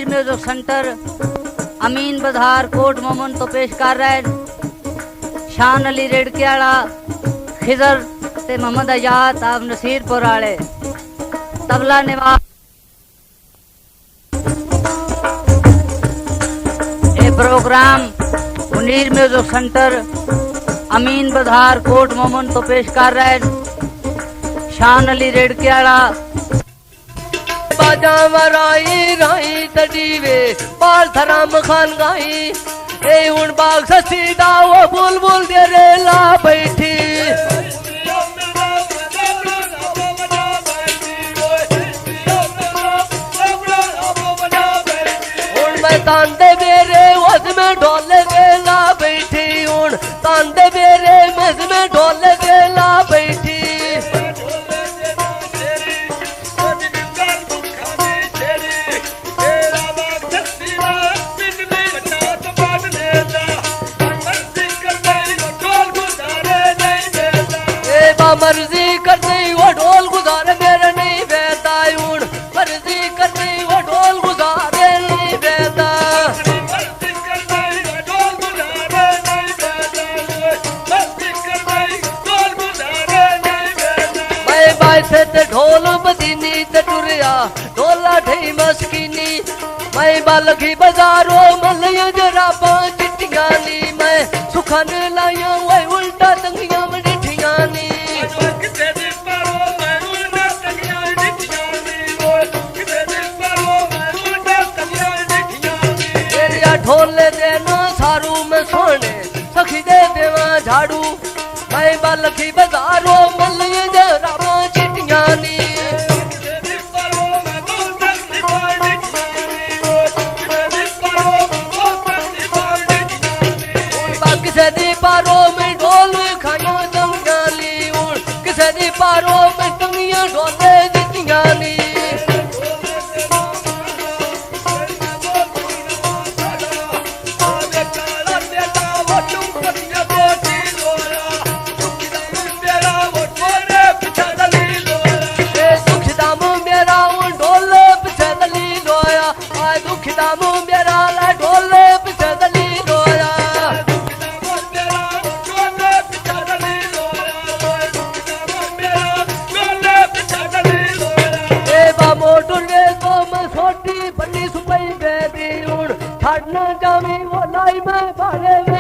Munir music centre अमीन बधार coat मोमन तो पेश कर रहे हैं शान अली रेड़के वाला खिजर ते मोहम्मद आजाद आप नसीरपुर वाले तबला निवास ये प्रोग्राम मुनीर म्यूजिक सेंटर अमीन बधार कोट मोमन तो पेश कर रहे हैं शान अली रेड़के वाला बाजा मराई राई तडीवे बाल धराम खान गाई ए हुन बाग ससी दा वो बुलबुल दे रे ला बैठी हुन मैं तांदे मेरे वस में ढोल दे ला बैठी हुन तांदे मेरे मस में ढोल दे ला बैठी मर्जी करते वो ढोल गुजारे मेरे नहीं बहता उड़ मर्जी करते वो ढोल गुजारे नहीं बहता मैं बाइसे ते ढोल बदीनी ते टुरिया ढोला ढई मस्कीनी मैं बालखी बाजारों मलिया जराबा चिट्टियां नी मैं सुखन लाया वो उल्टा तंगियां मिठियां नी ढोले देना सारू में सोने सखी दे देवा झाड़ू मैं बालखी बाजारों मलिया जराबा चिट्टियां नी किसे दी पारो में ढोल खाया जंगाली उड़ किसे दी पारो में टंगियां ढोले दितियां नी छाड़ना जावी वो लाई में भागे